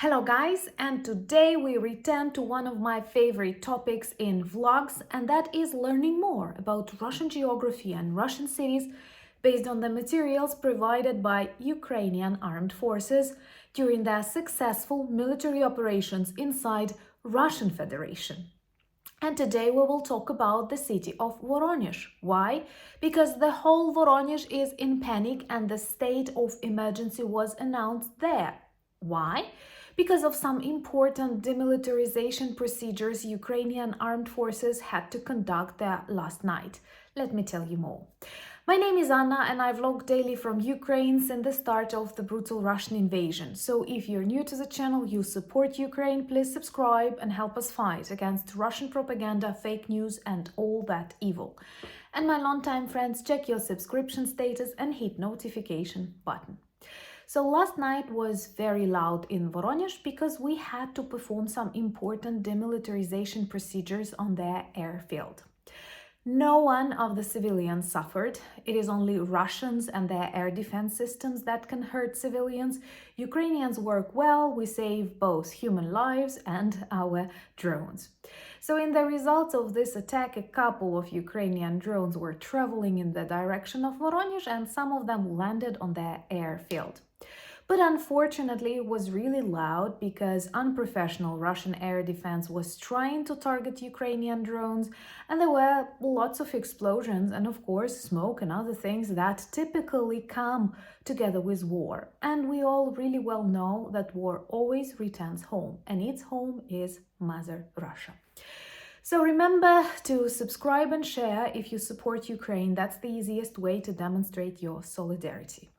Hello guys, and today we return to one of my favorite topics in vlogs, and that is learning more about Russian geography and Russian cities based on the materials provided by Ukrainian armed forces during their successful military operations inside Russian Federation. And today we will talk about the city of Voronezh. Why? Because the whole Voronezh is in panic and the state of emergency was announced there. Why? Because of some important demilitarization procedures Ukrainian armed forces had to conduct there last night. Let me tell you more. My name is Anna and I vlog daily from Ukraine since the start of the brutal Russian invasion. So if you're new to the channel, you support Ukraine, please subscribe and help us fight against Russian propaganda, fake news and all that evil. And my longtime friends, check your subscription status and hit notification button. So last night was very loud in Voronezh because we had to perform some important demilitarization procedures on their airfield. No one of the civilians suffered. It is only Russians and their air defense systems that can hurt civilians. Ukrainians work well. We save both human lives and our drones. So in the results of this attack, a couple of Ukrainian drones were traveling in the direction of Voronezh and some of them landed on their airfield. But unfortunately, it was really loud because unprofessional Russian air defense was trying to target Ukrainian drones, and there were lots of explosions and, of course, smoke and other things that typically come together with war. And we all really well know that war always returns home, and its home is Mother Russia. So remember to subscribe and share if you support Ukraine. That's the easiest way to demonstrate your solidarity.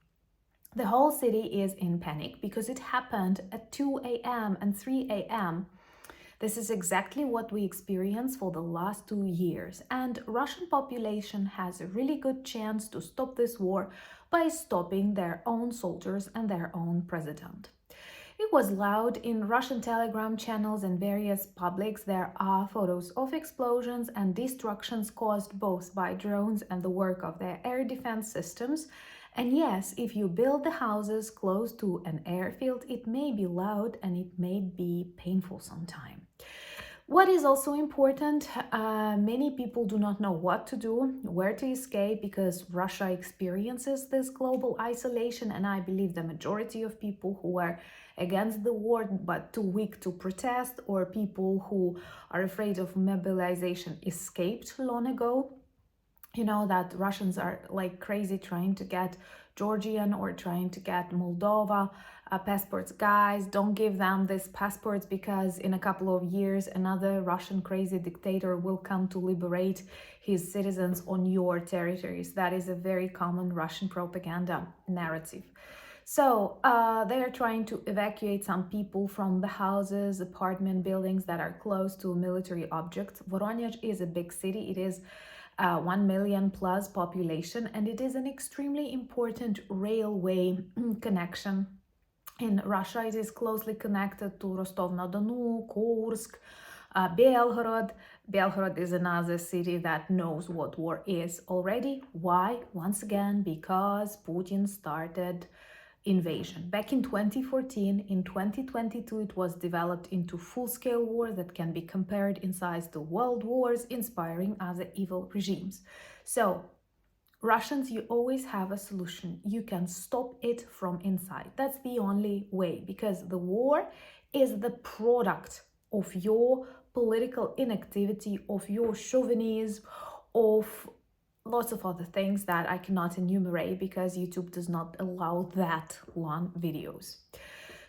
The whole city is in panic because it happened at 2 a.m. and 3 a.m. This is exactly what we experienced for the last 2 years. And Russian population has a really good chance to stop this war by stopping their own soldiers and their own president. It was loud in Russian Telegram channels and various publics. There are photos of explosions and destructions caused both by drones and the work of their air defense systems. And yes, if you build the houses close to an airfield, it may be loud and it may be painful sometimes. What is also important, many people do not know what to do, where to escape, because Russia experiences this global isolation, and I believe the majority of people who are against the war but too weak to protest, or people who are afraid of mobilization, escaped long ago. You know that Russians are like crazy trying to get Georgian or trying to get Moldova passports. Guys, don't give them these passports because in a couple of years another Russian crazy dictator will come to liberate his citizens on your territories. That is a very common Russian propaganda narrative. So they are trying to evacuate some people from the houses, apartment buildings that are close to military objects. Voronezh is a big city. It is 1 million plus population, and it is an extremely important railway connection in Russia. It is closely connected to Rostov-na-Donu, Kursk, Belgorod. Belgorod is another city that knows what war is already. Why? Once again, because Putin started invasion. Back in 2014, in 2022, it was developed into full-scale war that can be compared in size to world wars, inspiring other evil regimes. So, Russians, you always have a solution. You can stop it from inside. That's the only way, because the war is the product of your political inactivity, of your chauvinism, of lots of other things that I cannot enumerate because YouTube does not allow that long videos.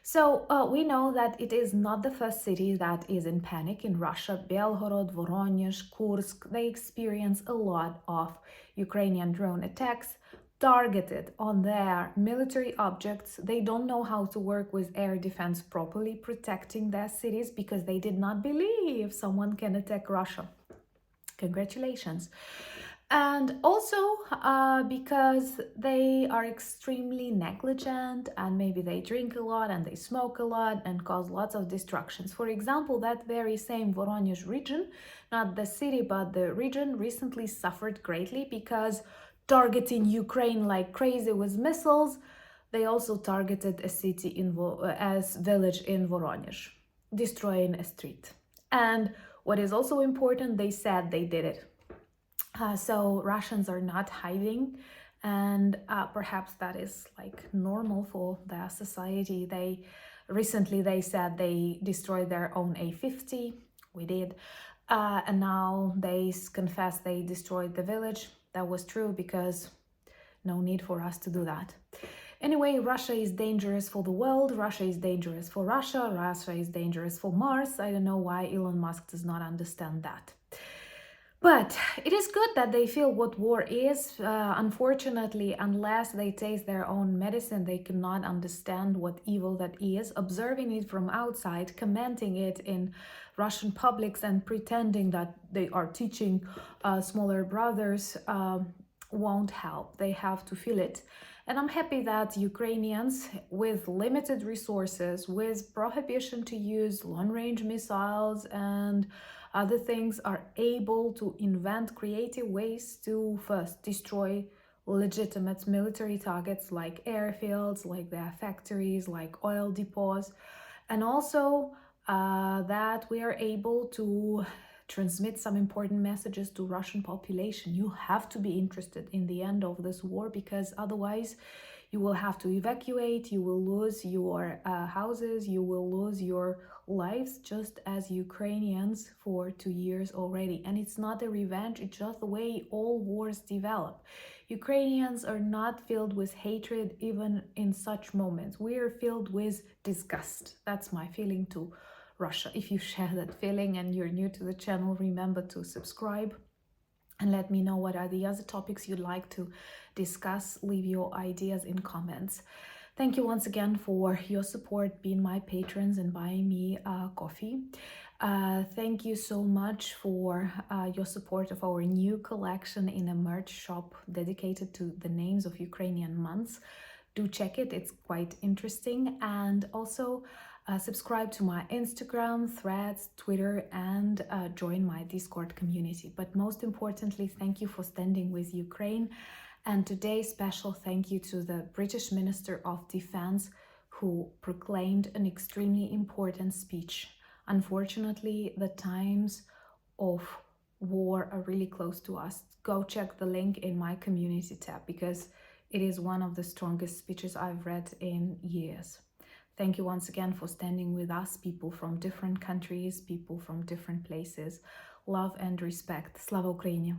So we know that it is not the first city that is in panic in Russia. Belgorod, Voronezh, Kursk, they experience a lot of Ukrainian drone attacks targeted on their military objects. They don't know how to work with air defense properly, protecting their cities because they did not believe someone can attack Russia. Congratulations. And also because they are extremely negligent and maybe they drink a lot and they smoke a lot and cause lots of destructions. For example, that very same Voronezh region, not the city but the region, recently suffered greatly because targeting Ukraine like crazy with missiles, They also targeted a city as village in Voronezh, destroying a street. And what is also important, they said they did it. So Russians are not hiding, and perhaps that is like normal for their society. Recently they said they destroyed their own A50. We did. And now they confess they destroyed the village. That was true, because no need for us to do that. Anyway, Russia is dangerous for the world. Russia is dangerous for Russia. Russia is dangerous for Mars. I don't know why Elon Musk does not understand that. But it is good that they feel what war is. Unfortunately, unless they taste their own medicine, they cannot understand what evil that is. Observing it from outside, commenting it in Russian publics, and pretending that they are teaching smaller brothers won't help. They have to feel it. And I'm happy that Ukrainians, with limited resources, with prohibition to use long-range missiles and other things, are able to invent creative ways to first destroy legitimate military targets like airfields, like their factories, like oil depots, and also that we are able to transmit some important messages to Russian population. You have to be interested in the end of this war, because otherwise you will have to evacuate, you will lose your houses, you will lose your lives, just as Ukrainians for 2 years already. And it's not a revenge, it's just the way all wars develop. Ukrainians are not filled with hatred even in such moments. We are filled with disgust. That's my feeling to Russia. If you share that feeling and you're new to the channel, remember to subscribe and let me know what are the other topics you'd like to discuss. Leave your ideas in comments. Thank you once again for your support, being my patrons and buying me coffee. Thank you so much for your support of our new collection in a merch shop dedicated to the names of Ukrainian months. Do check it, it's quite interesting. And also subscribe to my Instagram, Threads, Twitter, and join my Discord community. But most importantly, thank you for standing with Ukraine. And today, special thank you to the British Minister of Defense, who proclaimed an extremely important speech. Unfortunately, the times of war are really close to us. Go check the link in my community tab, because it is one of the strongest speeches I've read in years. Thank you once again for standing with us, people from different countries, people from different places. Love and respect. Slava Ukraini!